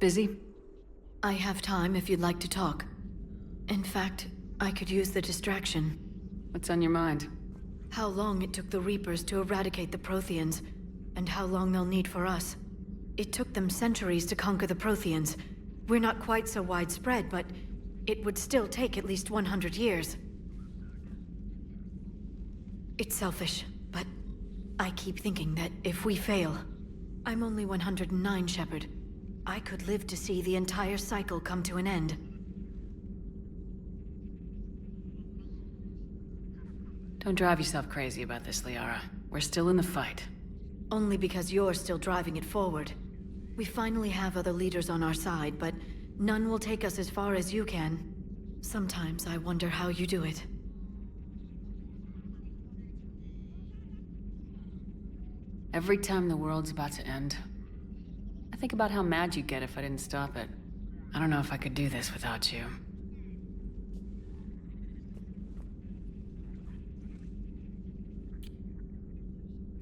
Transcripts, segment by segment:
Busy? I have time if you'd like to talk. In fact, I could use the distraction. What's on your mind? How long it took the Reapers to eradicate the Protheans, and how long they'll need for us. It took them centuries to conquer the Protheans. We're not quite so widespread, but it would still take at least 100 years. It's selfish, but I keep thinking that if we fail... I'm only 109, Shepard. I could live to see the entire cycle come to an end. Don't drive yourself crazy about this, Liara. We're still in the fight. Only because you're still driving it forward. We finally have other leaders on our side, but none will take us as far as you can. Sometimes I wonder how you do it. Every time the world's about to end, I think about how mad you'd get if I didn't stop it. I don't know if I could do this without you.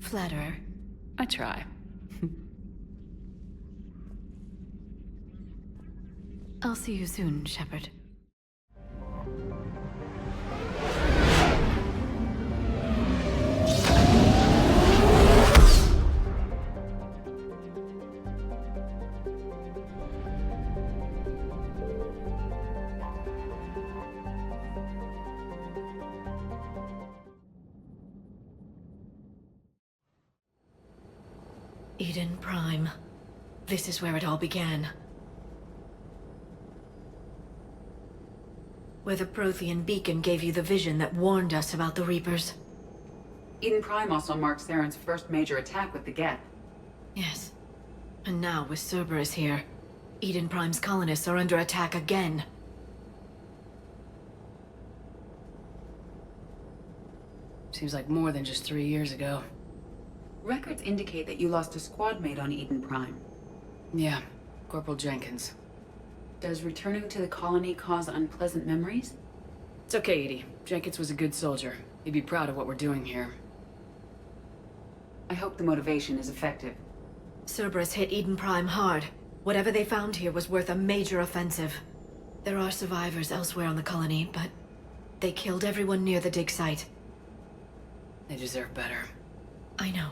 Flatterer. I try. I'll see you soon, Shepard. Eden Prime. This is where it all began. Where the Prothean beacon gave you the vision that warned us about the Reapers. Eden Prime also marks Saren's first major attack with the Geth. Yes. And now, with Cerberus here, Eden Prime's colonists are under attack again. Seems like more than just 3 years ago. Records indicate that you lost a squad mate on Eden Prime. Yeah, Corporal Jenkins. Does returning to the colony cause unpleasant memories? It's okay, Edie. Jenkins was a good soldier. He'd be proud of what we're doing here. I hope the motivation is effective. Cerberus hit Eden Prime hard. Whatever they found here was worth a major offensive. There are survivors elsewhere on the colony, but they killed everyone near the dig site. They deserve better. I know.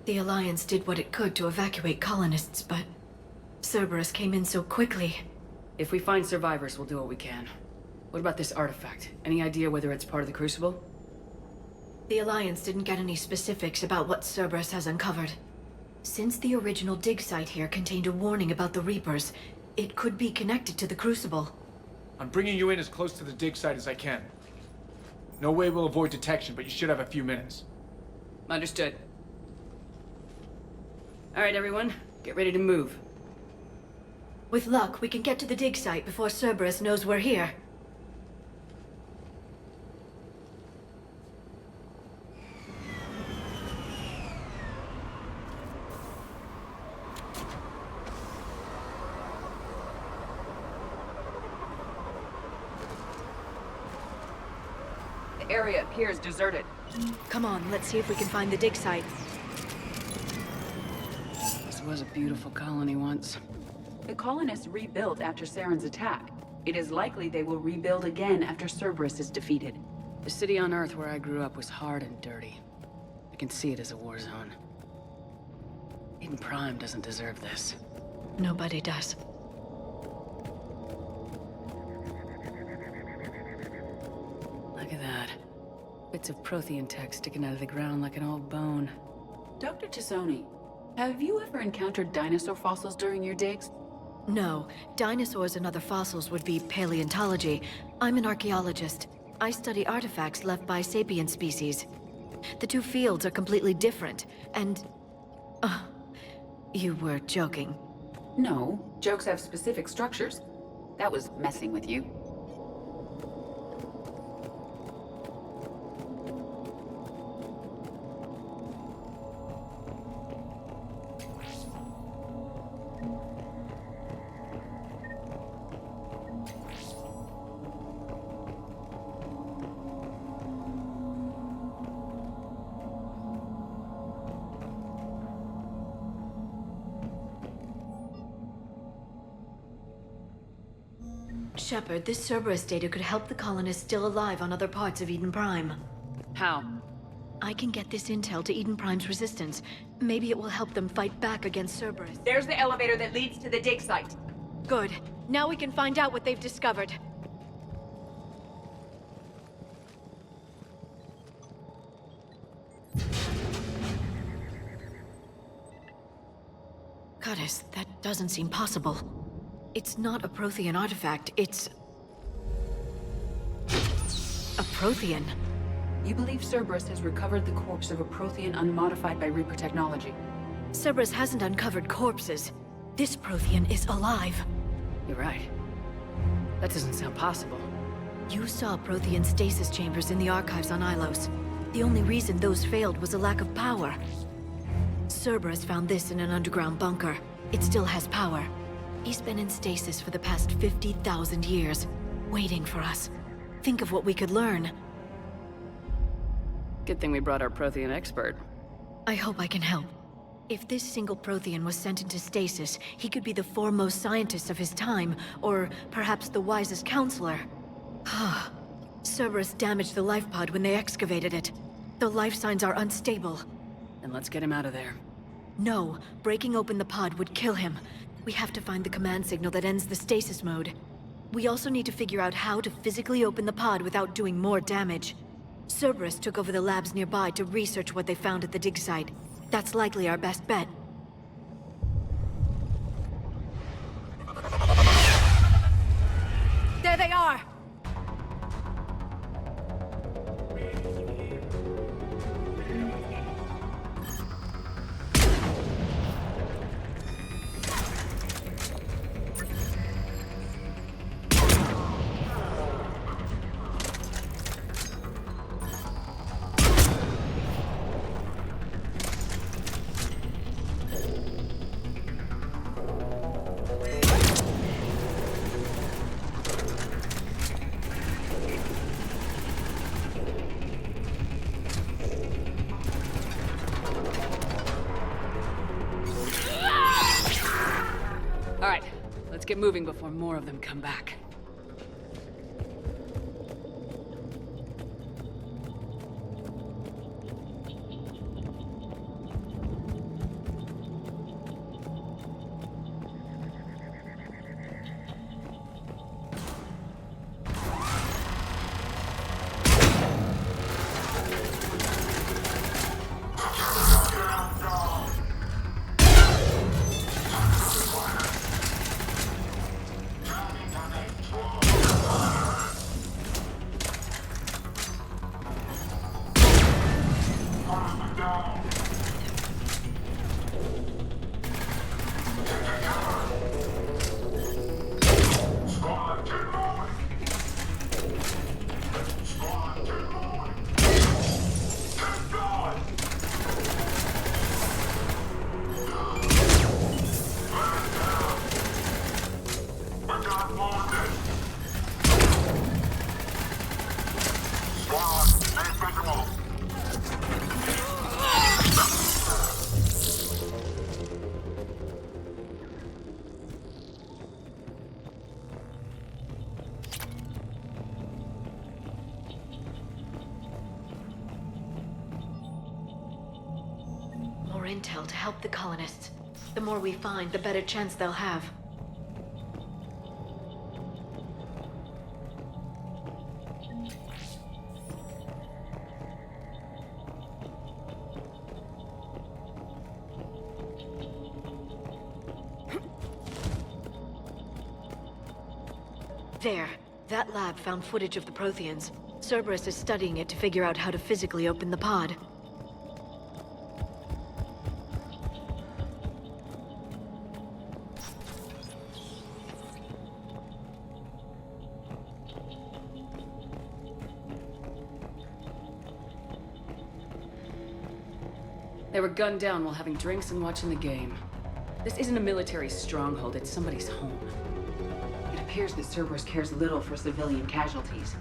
The Alliance did what it could to evacuate colonists, but Cerberus came in so quickly. If we find survivors, we'll do what we can. What about this artifact? Any idea whether it's part of the Crucible? The Alliance didn't get any specifics about what Cerberus has uncovered. Since the original dig site here contained a warning about the Reapers, it could be connected to the Crucible. I'm bringing you in as close to the dig site as I can. No way we'll avoid detection, but you should have a few minutes. Understood. All right, everyone. Get ready to move. With luck, we can get to the dig site before Cerberus knows we're here. The area appears deserted. Come on, let's see if we can find the dig site. This was a beautiful colony once. The colonists rebuilt after Saren's attack. It is likely they will rebuild again after Cerberus is defeated. The city on Earth where I grew up was hard and dirty. I can see it as a war zone. Eden Prime doesn't deserve this. Nobody does. Look at that. Bits of Prothean tech sticking out of the ground like an old bone. Dr. Tassoni, have you ever encountered dinosaur fossils during your digs? No, dinosaurs and other fossils would be paleontology. I'm an archaeologist. I study artifacts left by sapient species. The two fields are completely different, and... you were joking. No, jokes have specific structures. That was messing with you. Shepard, this Cerberus data could help the colonists still alive on other parts of Eden Prime. How? I can get this intel to Eden Prime's resistance. Maybe it will help them fight back against Cerberus. There's the elevator that leads to the dig site. Good. Now we can find out what they've discovered. Goddess, that doesn't seem possible. It's not a Prothean artifact, it's... a Prothean. You believe Cerberus has recovered the corpse of a Prothean unmodified by Reaper technology? Cerberus hasn't uncovered corpses. This Prothean is alive. You're right. That doesn't sound possible. You saw Prothean stasis chambers in the archives on Ilos. The only reason those failed was a lack of power. Cerberus found this in an underground bunker. It still has power. He's been in stasis for the past 50,000 years, waiting for us. Think of what we could learn. Good thing we brought our Prothean expert. I hope I can help. If this single Prothean was sent into stasis, he could be the foremost scientist of his time, or perhaps the wisest counselor. Cerberus damaged the life pod when they excavated it. The life signs are unstable. Then let's get him out of there. No, breaking open the pod would kill him. We have to find the command signal that ends the stasis mode. We also need to figure out how to physically open the pod without doing more damage. Cerberus took over the labs nearby to research what they found at the dig site. That's likely our best bet. There they are! All right, let's get moving before more of them come back. More intel to help the colonists. The more we find, the better chance they'll have. There. That lab found footage of the Protheans. Cerberus is studying it to figure out how to physically open the pod. They were gunned down while having drinks and watching the game. This isn't a military stronghold, it's somebody's home. It appears that Cerberus cares little for civilian casualties.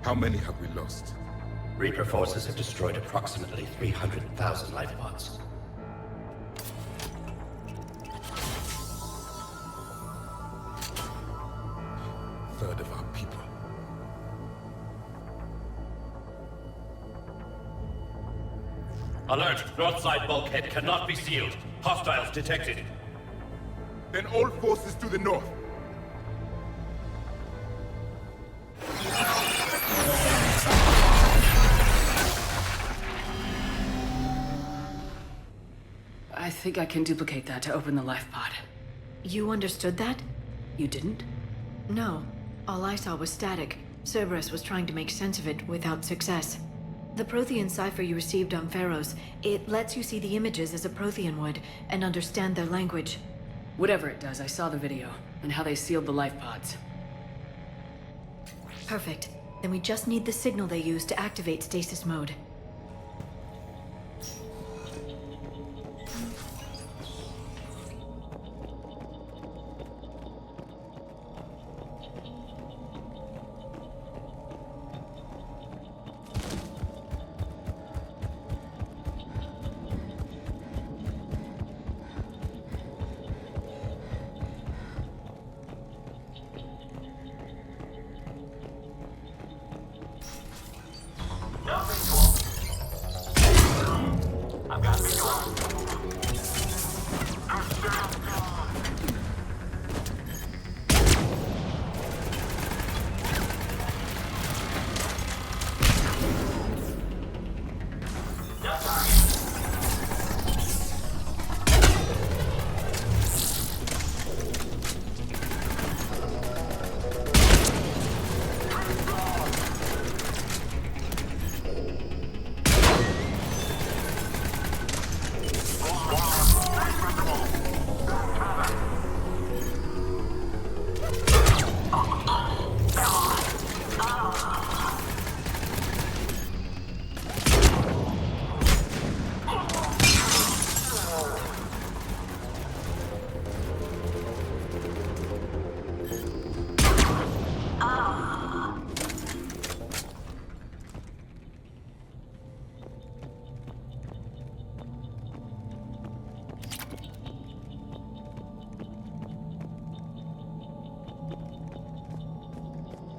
How many have we lost? Reaper forces have destroyed approximately 300,000 life pods. Third of our people. Alert! North side bulkhead cannot be sealed. Hostiles detected. Then all forces to the north. I think I can duplicate that to open the life pod. You understood that? You didn't? No. All I saw was static. Cerberus was trying to make sense of it without success. The Prothean cipher you received on Pharaohs, it lets you see the images as a Prothean would, and understand their language. Whatever it does, I saw the video, and how they sealed the life pods. Perfect. Then we just need the signal they use to activate stasis mode.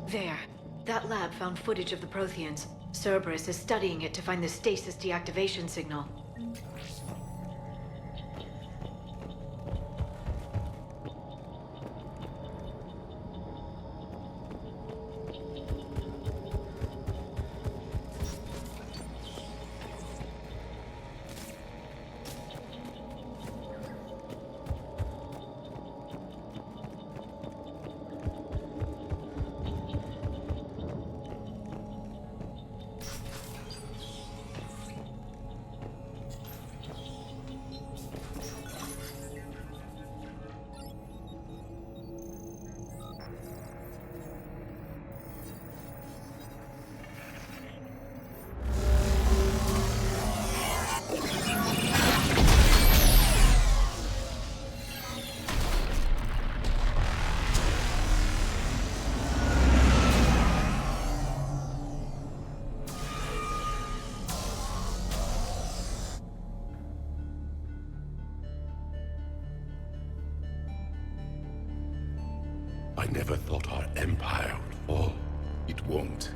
There. That lab found footage of the Protheans. Cerberus is studying it to find the stasis deactivation signal. I never thought our empire would fall. It won't.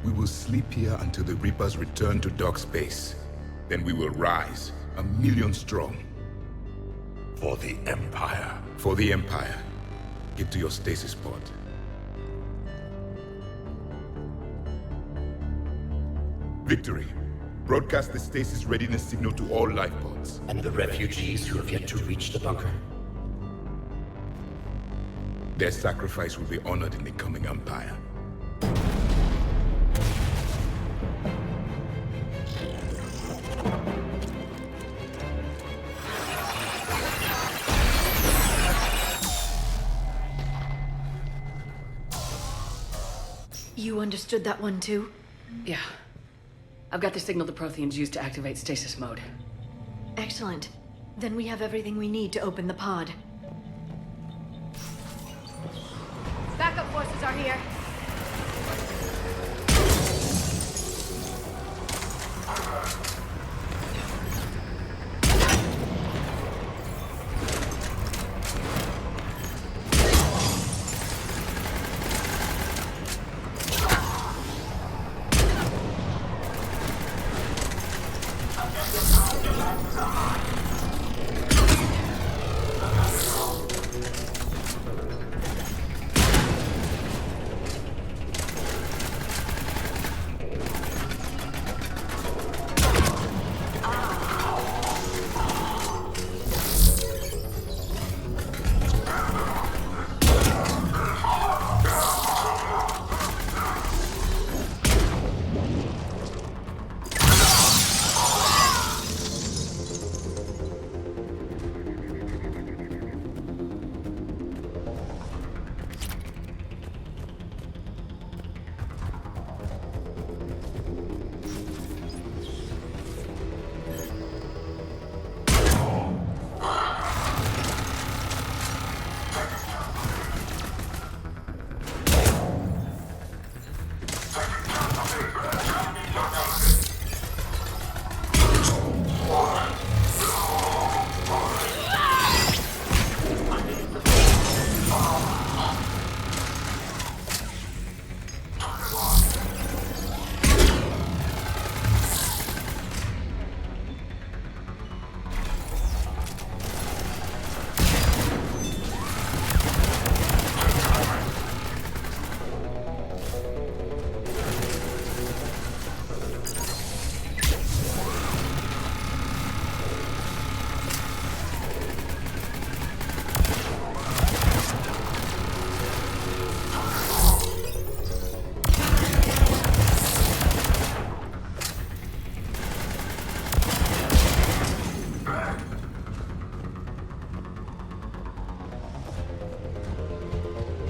We will sleep here until the Reapers return to dark space. Then we will rise, 1,000,000 strong. For the Empire. For the Empire. Get to your stasis pod. Victory. Broadcast the stasis readiness signal to all life pods. And the refugees who have yet to reach the bunker. Their sacrifice will be honored in the coming Empire. You understood that one too? Yeah. I've got the signal the Protheans use to activate stasis mode. Excellent. Then we have everything we need to open the pod. Backup forces are here.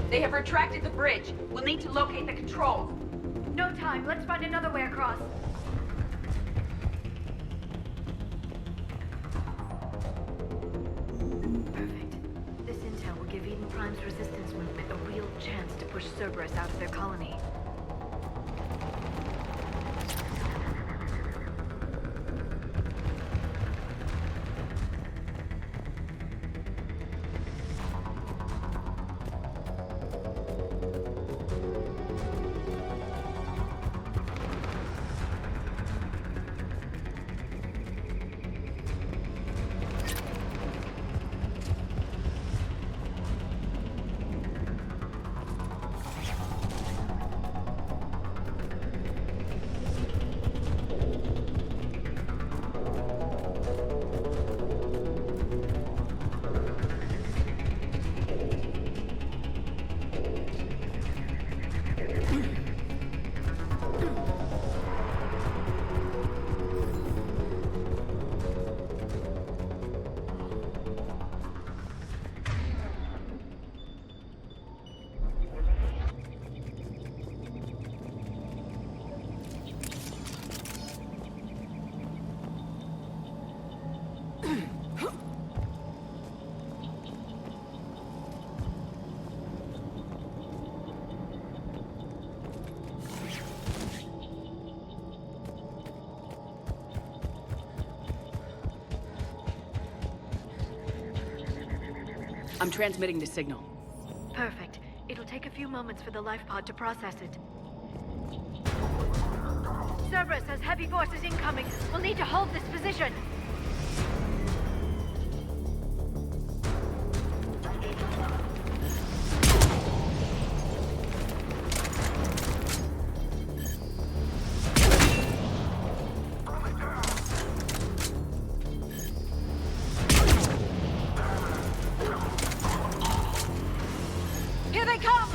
They have retracted the bridge. We'll need to locate the controls. No time. Let's find another way across. Perfect. This intel will give Eden Prime's resistance movement a real chance to push Cerberus out of their colony. I'm transmitting the signal. Perfect. It'll take a few moments for the life pod to process it. Cerberus has heavy forces incoming. We'll need to hold this position. Here they come!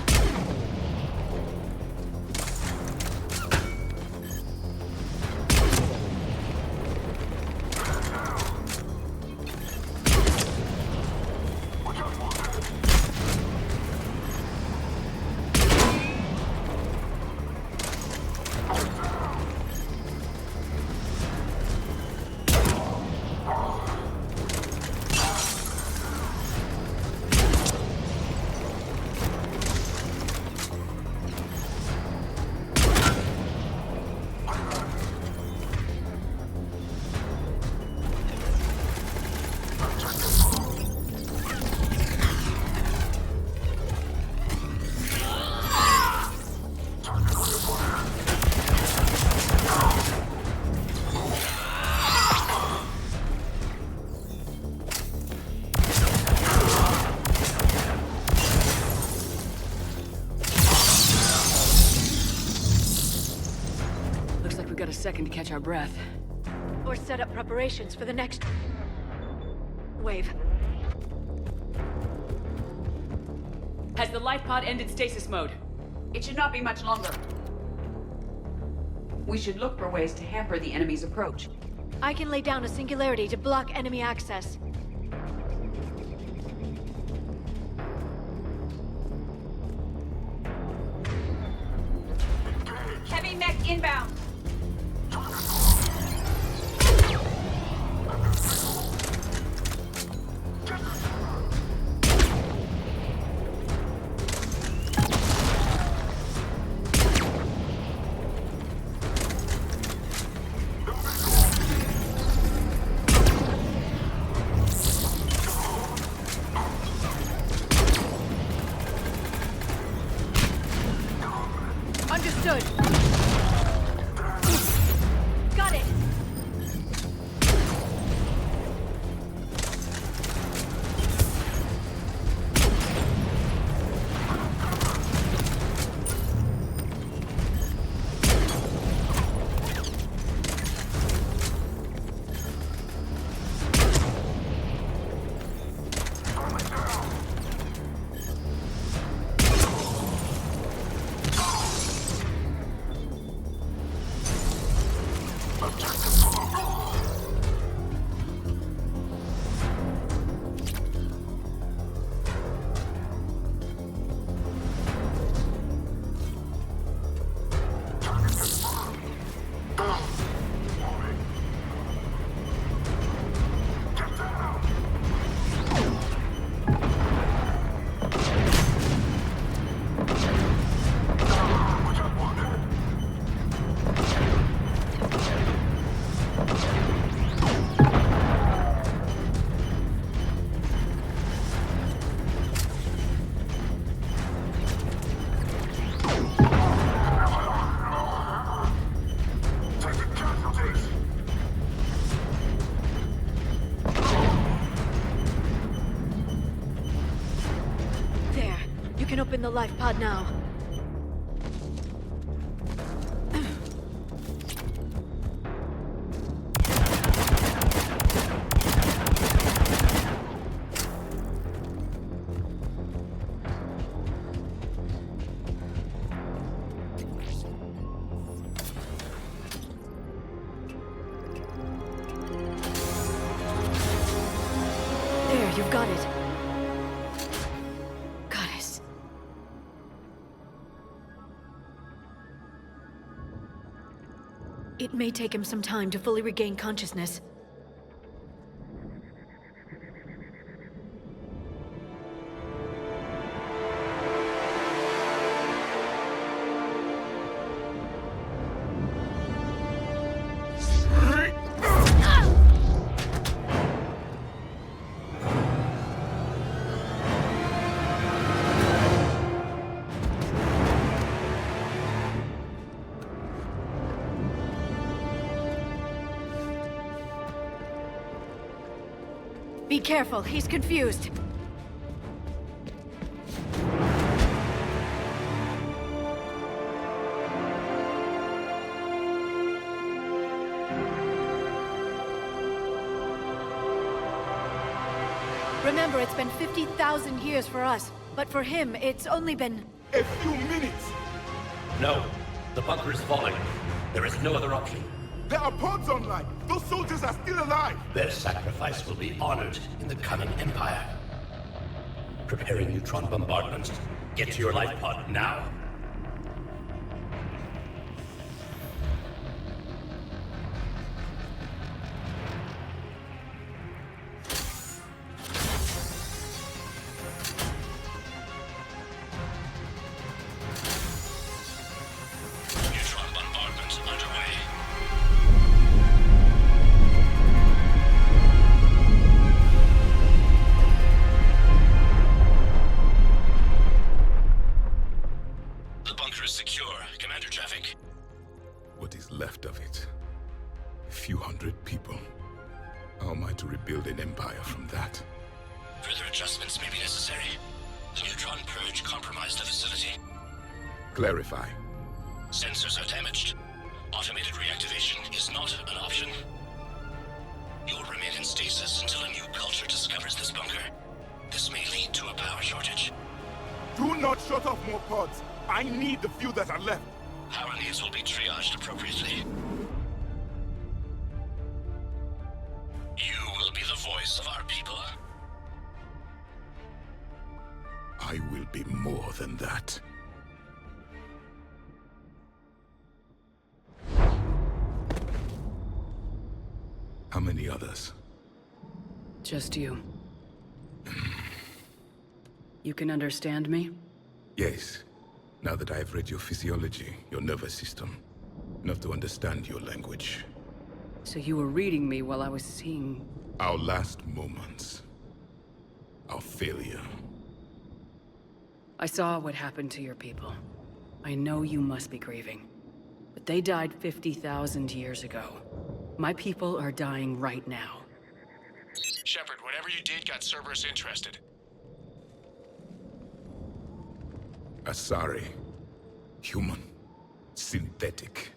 second to catch our breath. Or set up preparations for the next wave. Has the life pod ended stasis mode? It should not be much longer. We should look for ways to hamper the enemy's approach. I can lay down a singularity to block enemy access. Heavy mech inbound. Understood. Got it. Open the life pod now. There, you've got it. It may take him some time to fully regain consciousness. Be careful, he's confused. Remember, it's been 50,000 years for us, but for him, it's only been... A few minutes! No. The bunker is falling. There is no other option. There are pods online! Those soldiers are still alive! Their sacrifice will be honored in the coming Empire. Preparing neutron bombardment. Get to your life pod now. Neutron bombardment underway. The bunker is secure, Commander Traffic. What is left of it? A few hundred people. How am I to rebuild an empire from that? Further adjustments may be necessary. The neutron purge compromised the facility. Clarify. Sensors are damaged. Automated reactivation is not an option. You'll remain in stasis until a new culture discovers this bunker. This may lead to a power shortage. Do not shut off more pods. I need the few that are left. Power needs will be triaged appropriately. You will be the voice of our people. I will be more than that. How many others? Just you. You can understand me? Yes. Now that I've read your physiology, your nervous system, enough to understand your language. So you were reading me while I was seeing... Our last moments. Our failure. I saw what happened to your people. I know you must be grieving. But they died 50,000 years ago. My people are dying right now. Shepard, whatever you did got Cerberus interested. Asari. Human. Synthetic.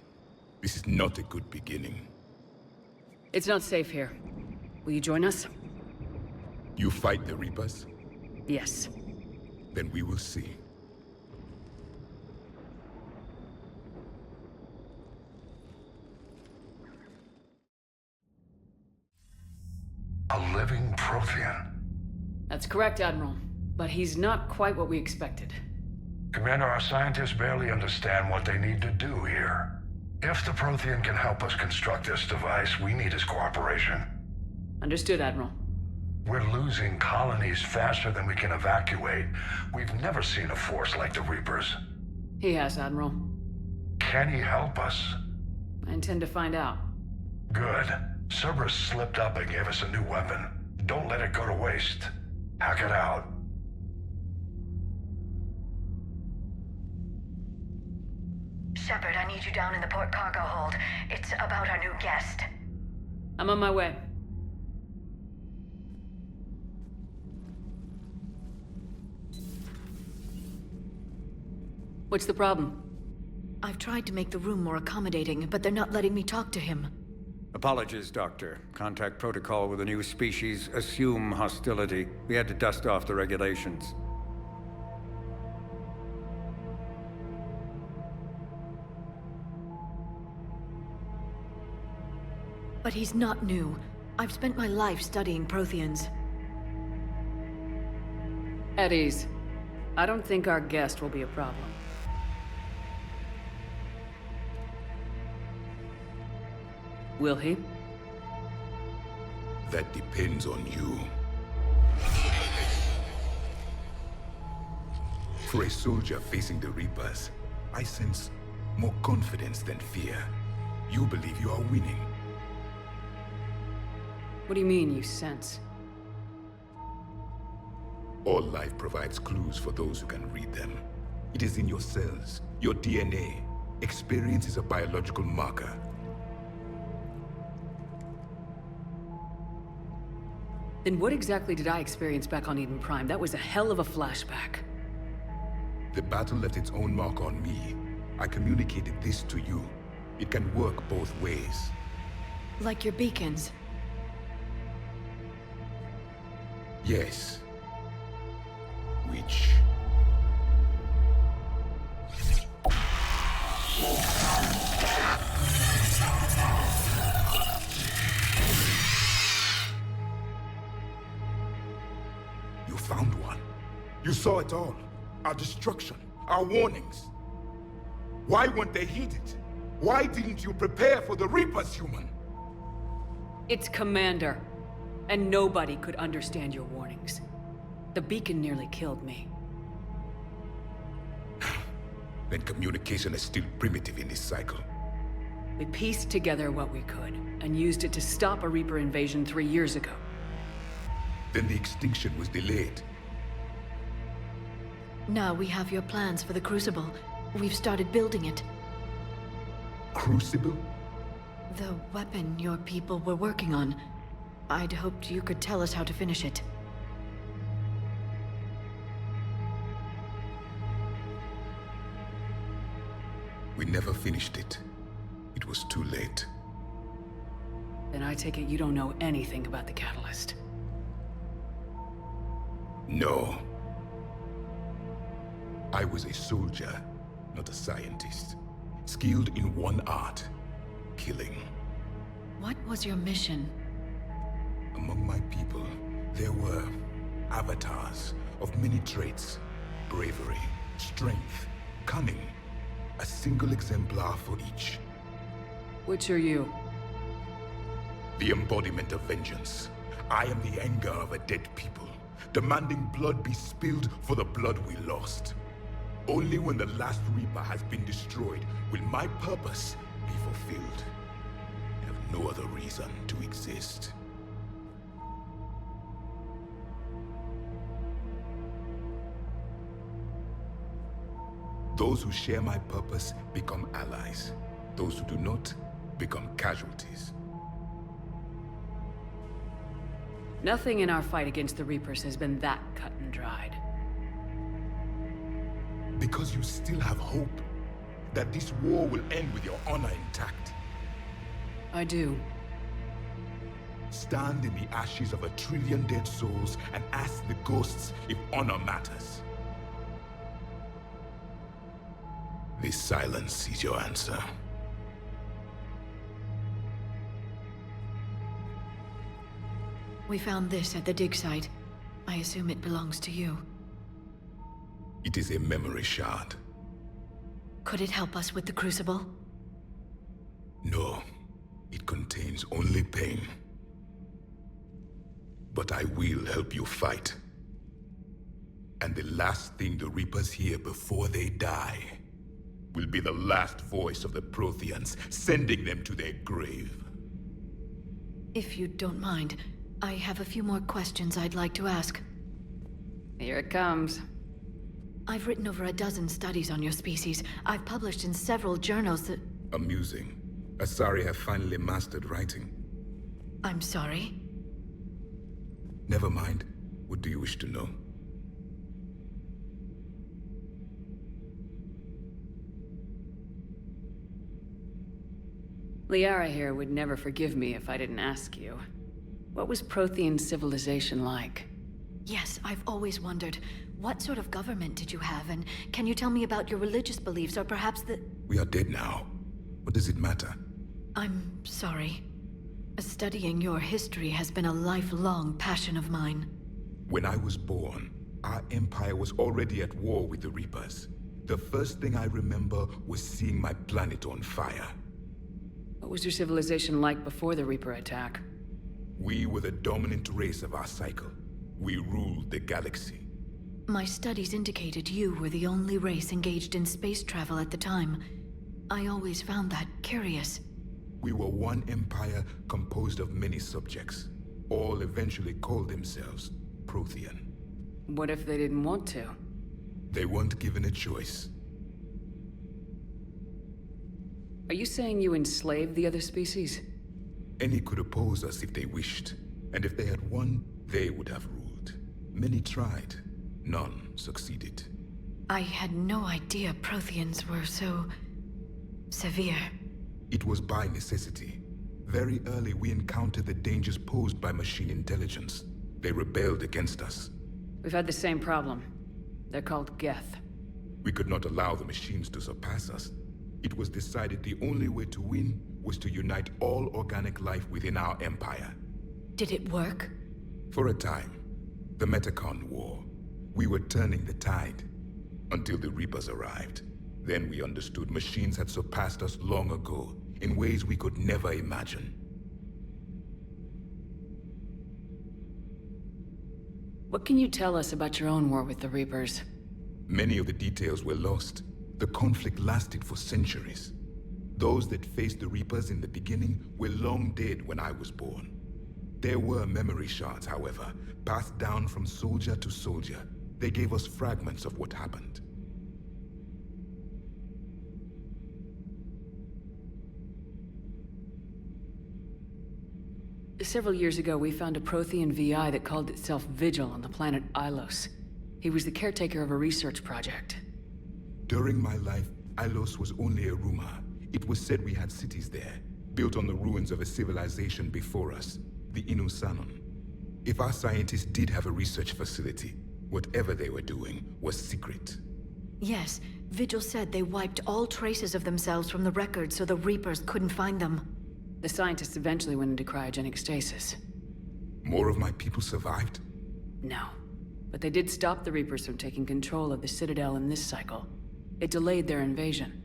This is not a good beginning. It's not safe here. Will you join us? You fight the Reapers? Yes. Then we will see. A living Prothean. That's correct, Admiral. But he's not quite what we expected. Commander, our scientists barely understand what they need to do here. If the Prothean can help us construct this device, we need his cooperation. Understood, Admiral. We're losing colonies faster than we can evacuate. We've never seen a force like the Reapers. He has, Admiral. Can he help us? I intend to find out. Good. Cerberus slipped up and gave us a new weapon. Don't let it go to waste. Hack it out. Shepard, I need you down in the port cargo hold. It's about our new guest. I'm on my way. What's the problem? I've tried to make the room more accommodating, but they're not letting me talk to him. Apologies, Doctor. Contact protocol with a new species. Assume hostility. We had to dust off the regulations. But he's not new. I've spent my life studying Protheans. At ease. I don't think our guest will be a problem. Will he? That depends on you. For a soldier facing the Reapers, I sense more confidence than fear. You believe you are winning. What do you mean, you sense? All life provides clues for those who can read them. It is in your cells, your DNA. Experience is a biological marker. Then what exactly did I experience back on Eden Prime? That was a hell of a flashback. The battle left its own mark on me. I communicated this to you. It can work both ways. Like your beacons. Yes. Which... You found one. You saw it all. Our destruction, our warnings. Why weren't they heeded? Why didn't you prepare for the Reapers, human? It's Commander. And nobody could understand your warnings. The beacon nearly killed me. Then communication is still primitive in this cycle. We pieced together what we could, and used it to stop a Reaper invasion 3 years ago. Then the extinction was delayed. Now we have your plans for the Crucible. We've started building it. Crucible? The weapon your people were working on. I'd hoped you could tell us how to finish it. We never finished it. It was too late. Then I take it you don't know anything about the catalyst. No. I was a soldier, not a scientist. Skilled in one art, killing. What was your mission? Among my people, there were avatars of many traits. Bravery, strength, cunning. A single exemplar for each. Which are you? The embodiment of vengeance. I am the anger of a dead people, demanding blood be spilled for the blood we lost. Only when the last Reaper has been destroyed will my purpose be fulfilled. I have no other reason to exist. Those who share my purpose become allies. Those who do not become casualties. Nothing in our fight against the Reapers has been that cut and dried. Because you still have hope that this war will end with your honor intact. I do. Stand in the ashes of 1 trillion dead souls and ask the ghosts if honor matters. This silence is your answer. We found this at the dig site. I assume it belongs to you. It is a memory shard. Could it help us with the Crucible? No, it contains only pain. But I will help you fight. And the last thing the Reapers hear before they die will be the last voice of the Protheans, sending them to their grave. If you don't mind, I have a few more questions I'd like to ask. Here it comes. I've written over a dozen studies on your species. I've published in several journals that... Amusing. Asari have finally mastered writing. I'm sorry. Never mind. What do you wish to know? Liara here would never forgive me if I didn't ask you. What was Prothean civilization like? Yes, I've always wondered, what sort of government did you have, and can you tell me about your religious beliefs, or perhaps the... We are dead now. What does it matter? I'm sorry. Studying your history has been a lifelong passion of mine. When I was born, our empire was already at war with the Reapers. The first thing I remember was seeing my planet on fire. What was your civilization like before the Reaper attack? We were the dominant race of our cycle. We ruled the galaxy. My studies indicated you were the only race engaged in space travel at the time. I always found that curious. We were one empire composed of many subjects. All eventually called themselves Prothean. What if they didn't want to? They weren't given a choice. Are you saying you enslaved the other species? Any could oppose us if they wished. And if they had won, they would have ruled. Many tried. None succeeded. I had no idea Protheans were so... severe. It was by necessity. Very early we encountered the dangers posed by machine intelligence. They rebelled against us. We've had the same problem. They're called Geth. We could not allow the machines to surpass us. It was decided the only way to win was to unite all organic life within our empire. Did it work? For a time. The Metacon War. We were turning the tide. Until the Reapers arrived. Then we understood machines had surpassed us long ago, in ways we could never imagine. What can you tell us about your own war with the Reapers? Many of the details were lost. The conflict lasted for centuries. Those that faced the Reapers in the beginning were long dead when I was born. There were memory shards, however, passed down from soldier to soldier. They gave us fragments of what happened. Several years ago, we found a Prothean VI that called itself Vigil on the planet Ilos. He was the caretaker of a research project. During my life, Ilos was only a rumor. It was said we had cities there, built on the ruins of a civilization before us, the Inusanon. If our scientists did have a research facility, whatever they were doing was secret. Yes, Vigil said they wiped all traces of themselves from the records so the Reapers couldn't find them. The scientists eventually went into cryogenic stasis. More of my people survived? No. But they did stop the Reapers from taking control of the Citadel in this cycle. It delayed their invasion.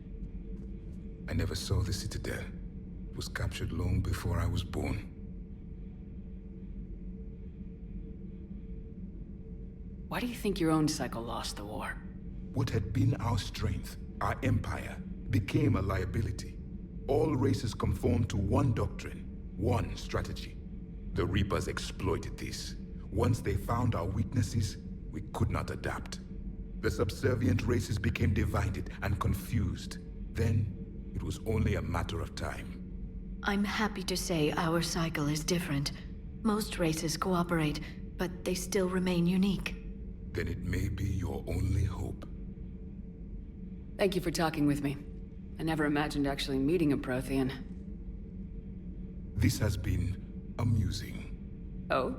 I never saw the Citadel. It was captured long before I was born. Why do you think your own cycle lost the war? What had been our strength, our empire, became a liability. All races conformed to one doctrine, one strategy. The Reapers exploited this. Once they found our weaknesses, we could not adapt. The subservient races became divided and confused. Then, it was only a matter of time. I'm happy to say our cycle is different. Most races cooperate, but they still remain unique. Then it may be your only hope. Thank you for talking with me. I never imagined actually meeting a Prothean. This has been amusing. Oh?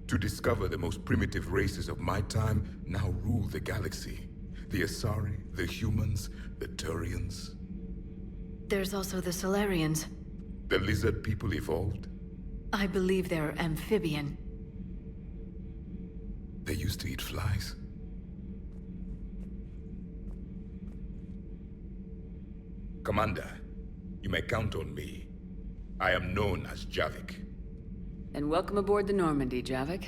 To discover the most primitive races of my time now rule the galaxy. The Asari, the humans, the Turians. There's also the Solarians. The lizard people evolved. I believe they're amphibian. They used to eat flies. Commander, you may count on me. I am known as Javik. And welcome aboard the Normandy, Javik.